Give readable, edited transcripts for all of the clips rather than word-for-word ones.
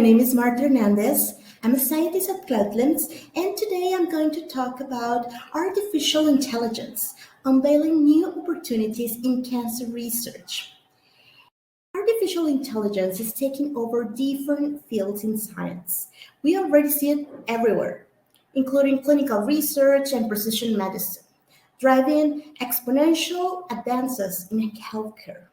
name is Marta Hernández. I'm a scientist at Cloudlands, and today I'm going to talk about artificial intelligence, unveiling new opportunities in cancer research. Artificial intelligence is taking over different fields in science. We already see it everywhere, including clinical research and precision medicine, driving exponential advances in healthcare.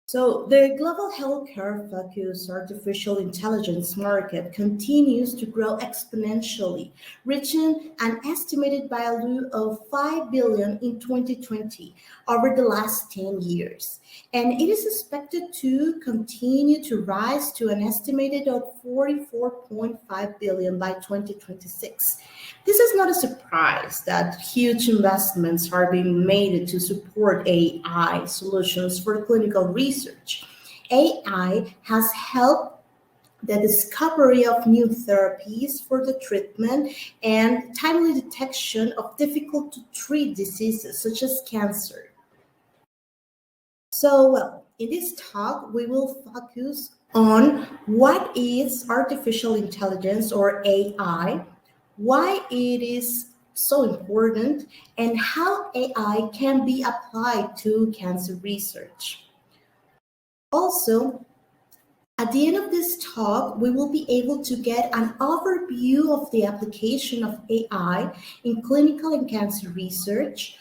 So the global healthcare-focused artificial intelligence market continues to grow exponentially, reaching an estimated value of $5 billion in 2020 over the last 10 years. And it is expected to continue to rise to an estimated of $44.5 billion by 2026. This is not a surprise that huge investments are being made to support AI solutions for clinical research. AI has helped the discovery of new therapies for the treatment and timely detection of difficult to treat diseases such as cancer. So, in this talk, we will focus on what is artificial intelligence or AI, why it is so important, and how AI can be applied to cancer research. Also, at the end of this talk, we will be able to get an overview of the application of AI in clinical and cancer research.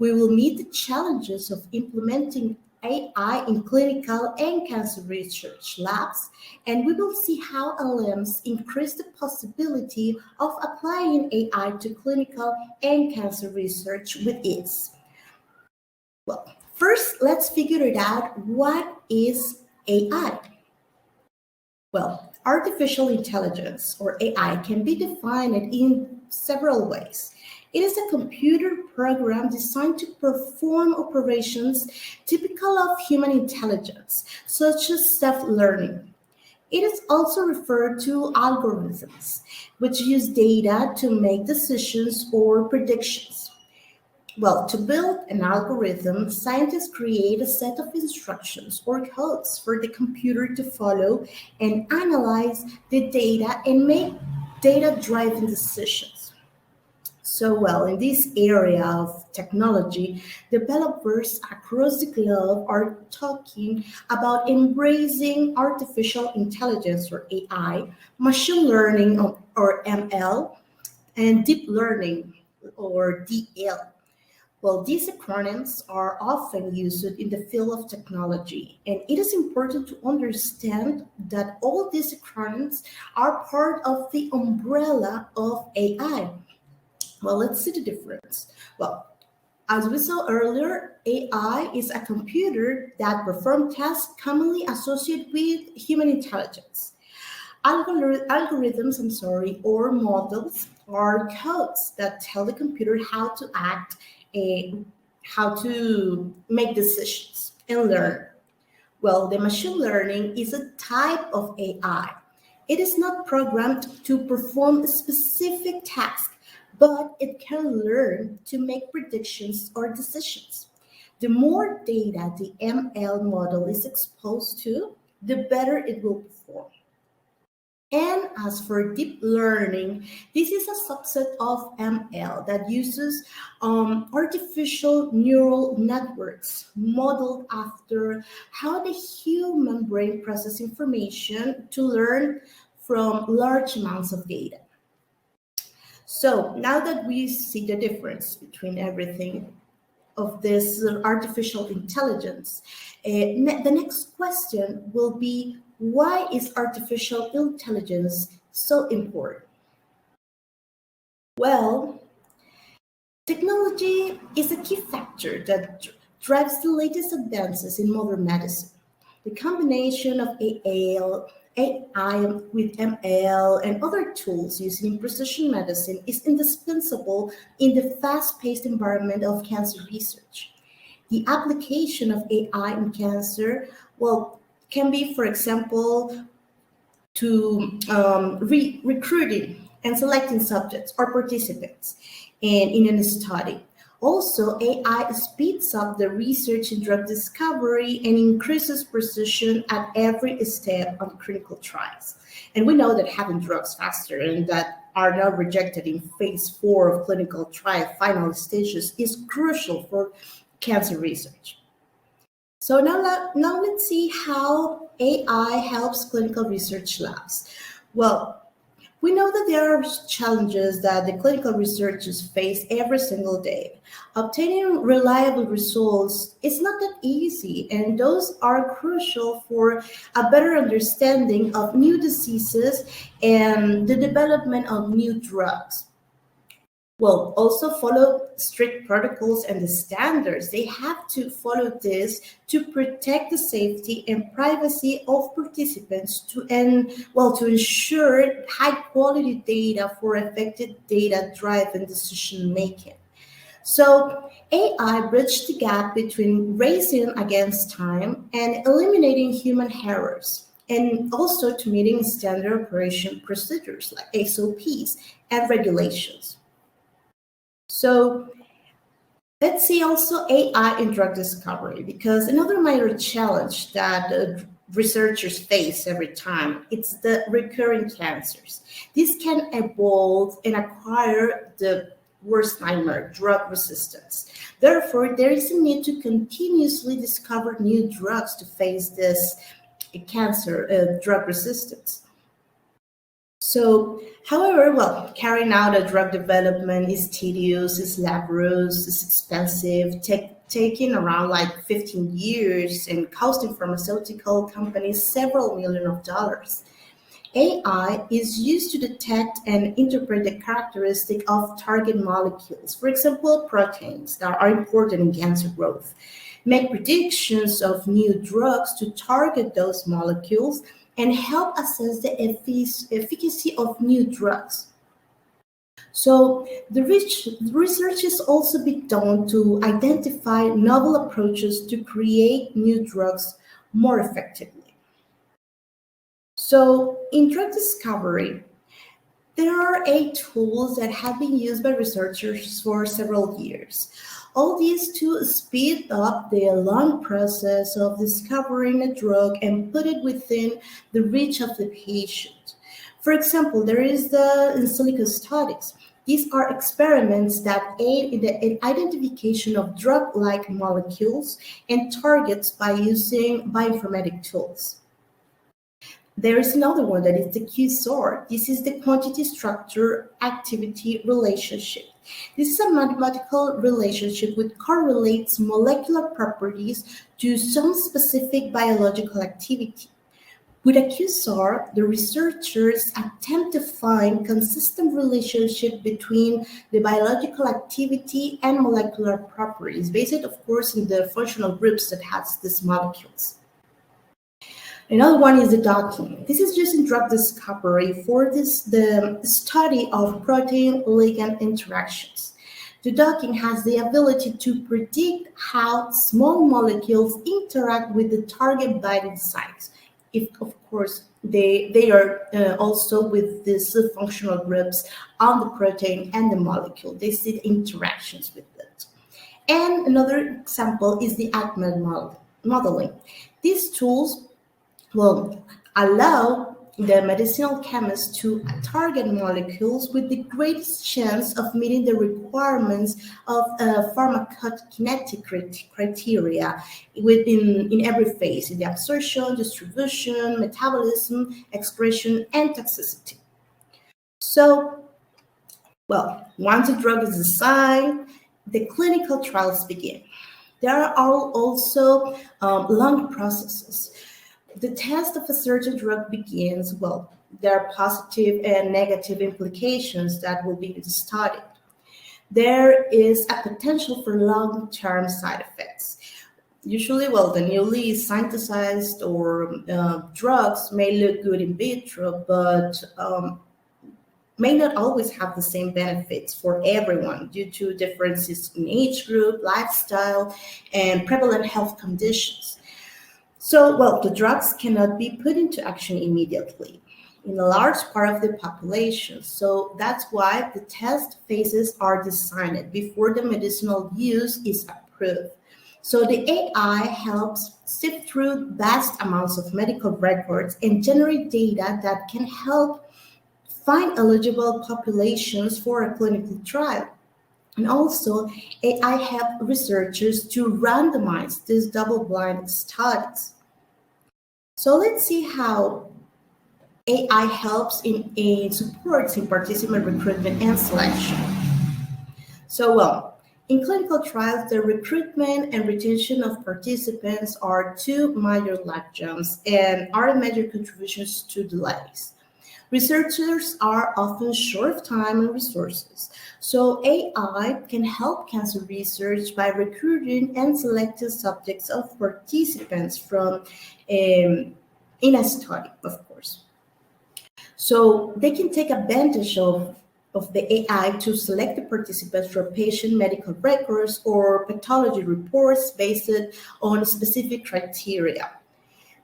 We will meet the challenges of implementing AI in clinical and cancer research labs, and we will see how LLMs increase the possibility of applying AI to clinical and cancer research with ease. Well, first, let's figure it out. What is AI? Well, artificial intelligence, or AI, can be defined in several ways. It is a computer program designed to perform operations typical of human intelligence, such as self-learning. It is also referred to algorithms, which use data to make decisions or predictions. Well, to build an algorithm, scientists create a set of instructions or codes for the computer to follow and analyze the data and make data-driven decisions. So, in this area of technology, developers across the globe are talking about embracing artificial intelligence or AI, machine learning or ML, and deep learning or DL. Well, these acronyms are often used in the field of technology, and it is important to understand that all these acronyms are part of the umbrella of AI. Well, let's see the difference. Well, as we saw earlier, AI is a computer that performs tasks commonly associated with human intelligence. Algorithms, or models are codes that tell the computer how to act, how to make decisions and learn. Well, the machine learning is a type of AI. It is not programmed to perform a specific task, but it can learn to make predictions or decisions. The more data the ML model is exposed to, the better it will perform. And as for deep learning, this is a subset of ML that uses artificial neural networks modeled after how the human brain processes information to learn from large amounts of data. So now that we see the difference between everything of this artificial intelligence, the next question will be, why is artificial intelligence so important? Well, technology is a key factor that drives the latest advances in modern medicine. The combination of AI with ML and other tools used in precision medicine is indispensable in the fast-paced environment of cancer research. The application of AI in cancer, can be, for example, to recruiting and selecting subjects or participants in a study, Also, AI speeds up the research in drug discovery and increases precision at every step of clinical trials. And we know that having drugs faster and that are now rejected in phase 4 of clinical trial final stages is crucial for cancer research. So now let's see how AI helps clinical research labs. Well, we know that there are challenges that the clinical researchers face every single day. Obtaining reliable results is not that easy, and those are crucial for a better understanding of new diseases and the development of new drugs. Well, also follow strict protocols and the standards. They have to follow this to protect the safety and privacy of participants to ensure high quality data for effective data driven decision making. So AI bridged the gap between racing against time and eliminating human errors, and also to meeting standard operation procedures like SOPs and regulations. So let's see also AI in drug discovery, because another major challenge that researchers face every time, it's the recurring cancers. This can evolve and acquire the worst nightmare, drug resistance. Therefore, there is a need to continuously discover new drugs to face this cancer drug resistance. So, however, well, carrying out a drug development is tedious, is laborious, is expensive, taking around like 15 years and costing pharmaceutical companies several million of dollars. AI is used to detect and interpret the characteristic of target molecules, for example, proteins that are important in cancer growth, make predictions of new drugs to target those molecules, and help assess the efficacy of new drugs. So the research is also being done to identify novel approaches to create new drugs more effectively. So in drug discovery, there are 8 tools that have been used by researchers for several years. All these to speed up the long process of discovering a drug and put it within the reach of the patient. For example, there is the in silico studies. These are experiments that aid in the identification of drug-like molecules and targets by using bioinformatic tools. There is another one that is the QSOR. This is the quantity structure activity relationship. This is a mathematical relationship which correlates molecular properties to some specific biological activity. With a QSOR, the researchers attempt to find consistent relationship between the biological activity and molecular properties, based, of course, in the functional groups that has these molecules. Another one is the docking. This is used in drug discovery for the study of protein-ligand interactions. The docking has the ability to predict how small molecules interact with the target binding sites. If, of course, they are also with these functional groups on the protein and the molecule. They see interactions with it. And another example is the ACMED modeling. These tools will allow the medicinal chemist to target molecules with the greatest chance of meeting the requirements of pharmacokinetic criteria in every phase, in the absorption, distribution, metabolism, excretion, and toxicity. So, well, once a drug is assigned, the clinical trials begin. There are also long processes. The test of a certain drug begins, well, there are positive and negative implications that will be studied. There is a potential for long-term side effects. Usually, well, the newly synthesized or drugs may look good in vitro, but may not always have the same benefits for everyone due to differences in age group, lifestyle, and prevalent health conditions. So, well, the drugs cannot be put into action immediately. in a large part of the population. So that's why the test phases are designed before the medicinal use is approved. So the AI helps sift through vast amounts of medical records and generate data that can help find eligible populations for a clinical trial. And also, AI help researchers to randomize these double-blind studies. So let's see how AI helps in supports in participant recruitment and selection. In clinical trials, the recruitment and retention of participants are two major logjams and are major contributions to delays. Researchers are often short of time and resources, so AI can help cancer research by recruiting and selecting subjects of participants from in a study, of course. So they can take advantage of the AI to select the participants from patient medical records or pathology reports based on specific criteria.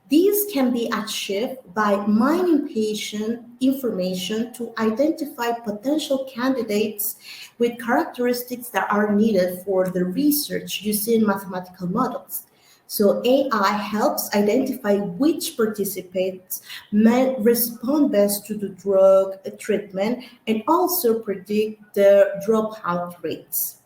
These can be achieved by mining patient information to identify potential candidates with characteristics that are needed for the research using mathematical models. So AI helps identify which participants may respond best to the drug treatment and also predict the dropout rates.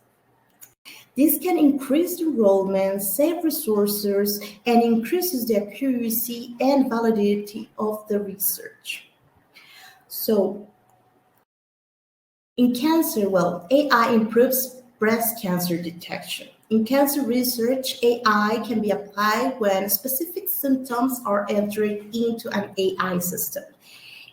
This can increase enrollment, save resources, and increases the accuracy and validity of the research. So, in cancer, AI improves breast cancer detection. In cancer research, AI can be applied when specific symptoms are entered into an AI system.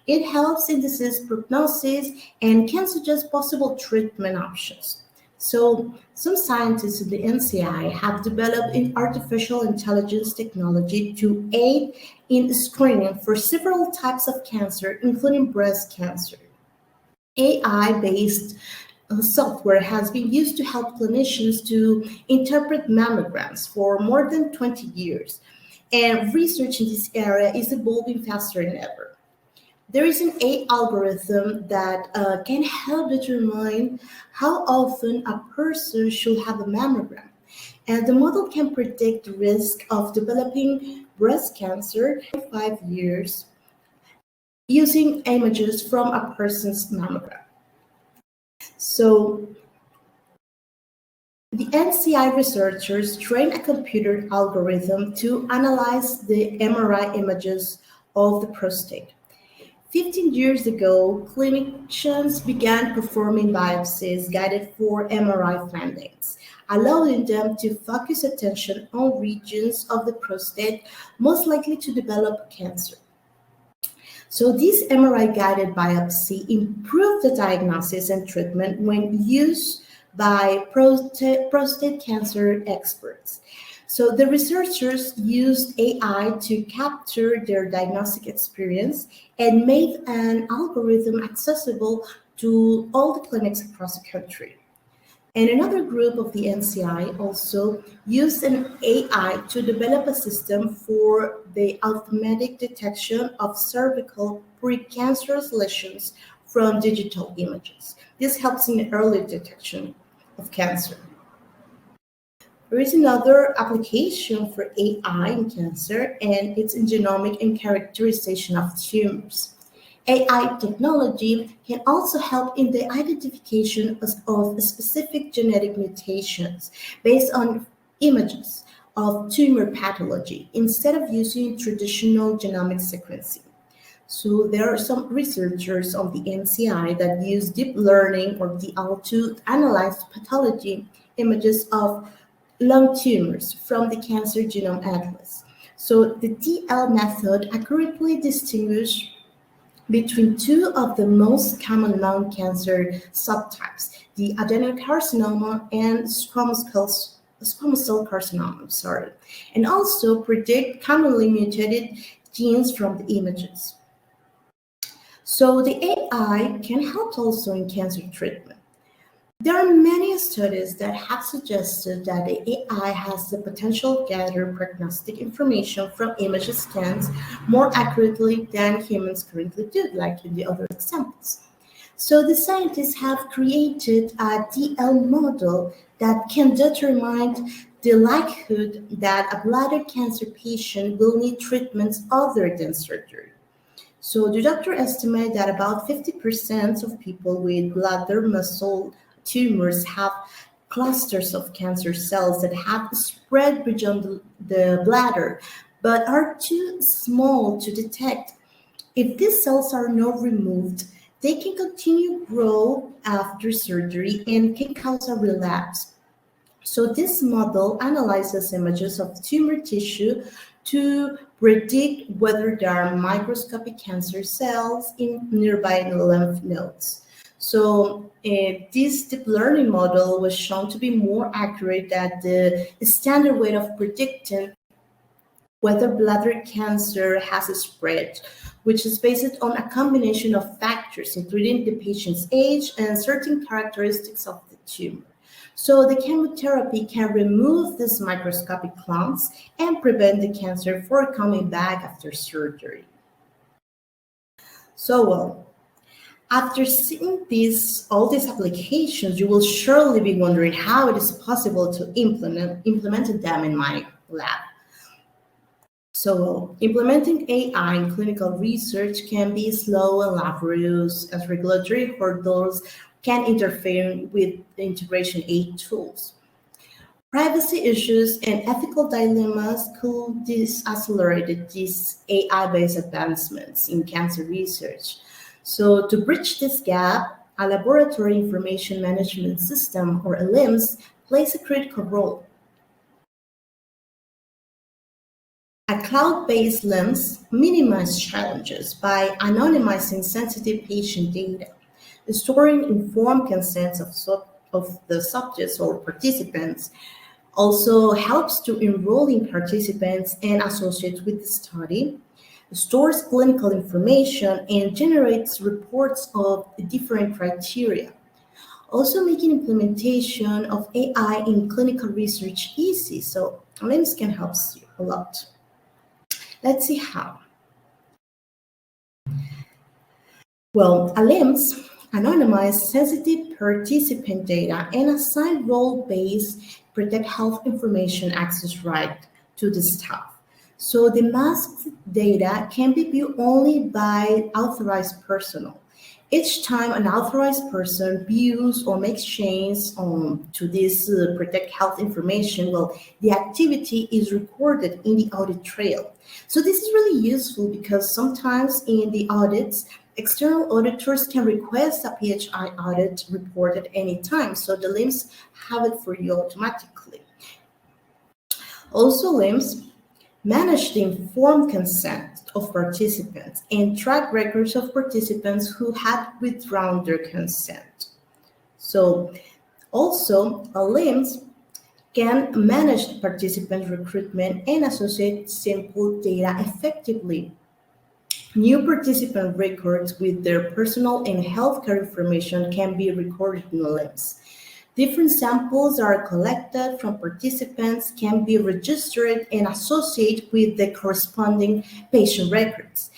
It helps in disease prognosis and can suggest possible treatment options. So, some scientists in the NCI have developed an artificial intelligence technology to aid in screening for several types of cancer, including breast cancer. AI-based software has been used to help clinicians to interpret mammograms for more than 20 years, and research in this area is evolving faster than ever. There is an AI algorithm that can help determine how often a person should have a mammogram. And the model can predict the risk of developing breast cancer in 5 years using images from a person's mammogram. So the NCI researchers trained a computer algorithm to analyze the MRI images of the prostate. 15 years ago, clinicians began performing biopsies guided for MRI findings, allowing them to focus attention on regions of the prostate most likely to develop cancer. So this MRI-guided biopsy improved the diagnosis and treatment when used by prostate cancer experts. So the researchers used AI to capture their diagnostic experience and made an algorithm accessible to all the clinics across the country. And another group of the NCI also used an AI to develop a system for the automatic detection of cervical precancerous lesions from digital images. This helps in the early detection of cancer. There is another application for AI in cancer, and it's in genomic and characterization of tumors. AI technology can also help in the identification of specific genetic mutations based on images of tumor pathology instead of using traditional genomic sequencing. So there are some researchers of the NCI that use deep learning or DL to analyze pathology images of lung tumors from the Cancer Genome Atlas. So the DL method accurately distinguishes between two of the most common lung cancer subtypes, the adenocarcinoma and squamous cell carcinoma, and also predict commonly mutated genes from the images. So the AI can help also in cancer treatment. There are many studies that have suggested that the AI has the potential to gather prognostic information from image scans more accurately than humans currently do, like in the other examples. So the scientists have created a DL model that can determine the likelihood that a bladder cancer patient will need treatments other than surgery. So the doctor estimates that about 50% of people with bladder muscle tumors have clusters of cancer cells that have spread beyond the bladder, but are too small to detect. If these cells are not removed, they can continue grow after surgery and can cause a relapse. So this model analyzes images of tumor tissue to predict whether there are microscopic cancer cells in nearby lymph nodes. So this deep learning model was shown to be more accurate than the standard way of predicting whether bladder cancer has spread, which is based on a combination of factors, including the patient's age and certain characteristics of the tumor. So the chemotherapy can remove these microscopic clumps and prevent the cancer from coming back after surgery. So, well, after seeing all these applications, you will surely be wondering how it is possible to implement them in my lab. So implementing AI in clinical research can be slow and laborious, as regulatory hurdles can interfere with the integration aid tools. Privacy issues and ethical dilemmas could accelerate these AI-based advancements in cancer research. So to bridge this gap, a laboratory information management system, or a LIMS, plays a critical role. A cloud-based LIMS minimizes challenges by anonymizing sensitive patient data, storing informed consents of the subjects or participants, also helps to enrolling participants and associates with the study, stores clinical information, and generates reports of different criteria. Also making implementation of AI in clinical research easy, so LIMS can help you a lot. Let's see how. Well, a LIMS anonymize sensitive participant data and assign role-based protect health information access right to the staff. So the masked data can be viewed only by authorized personnel. Each time an authorized person views or makes changes to this protect health information, well, the activity is recorded in the audit trail. So this is really useful because sometimes in the audits, external auditors can request a PHI audit report at any time, so the LIMS have it for you automatically. Also, LIMS manage the informed consent of participants and track records of participants who had withdrawn their consent. So, also, a LIMS can manage participant recruitment and associate sample data effectively. New participant records with their personal and healthcare information can be recorded in LIMS. Different samples are collected from participants, can be registered and associated with the corresponding patient records.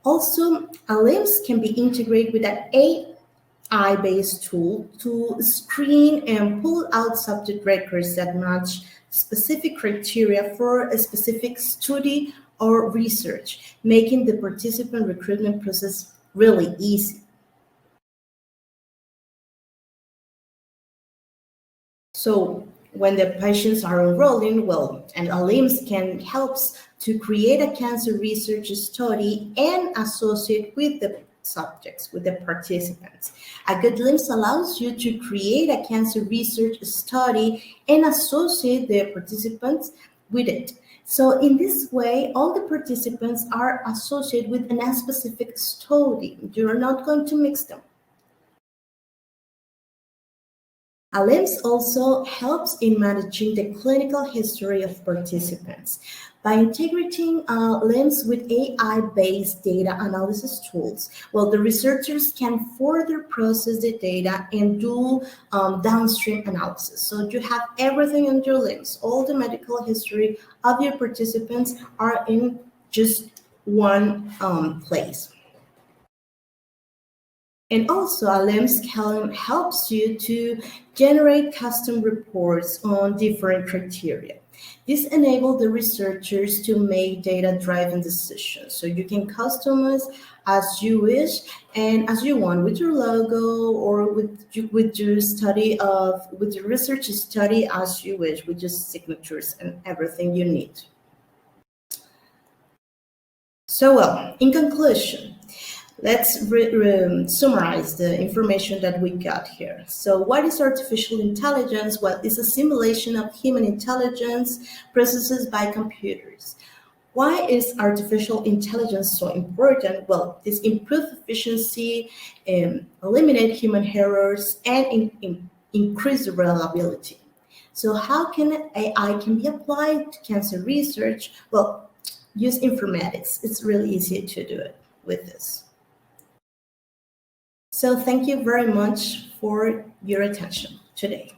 Also, a LIMS can be integrated with an AI-based tool to screen and pull out subject records that match specific criteria for a specific study or research, making the participant recruitment process really easy. So when the patients are enrolling, well, and a LIMS can helps to create a cancer research study and associate with the subjects, with the participants. A good LIMS allows you to create a cancer research study and associate the participants with it. So in this way, all the participants are associated with a specific study. You're not going to mix them. LIMS also helps in managing the clinical history of participants. By integrating LIMS with AI-based data analysis tools, well, the researchers can further process the data and do downstream analysis. So you have everything on your LIMS. All the medical history of your participants are in just one place. And also, a LIMS column helps you to generate custom reports on different criteria. This enables the researchers to make data-driven decisions. So you can customize as you wish and as you want with your logo or with your with your research study as you wish, with just signatures and everything you need. So, well, in conclusion, let's summarize the information that we got here. So what is artificial intelligence? Well, it's a simulation of human intelligence processed by computers. Why is artificial intelligence so important? Well, this improves efficiency, eliminate human errors, and increase reliability. So how can AI can be applied to cancer research? Well, use informatics. It's really easy to do it with this. So thank you very much for your attention today.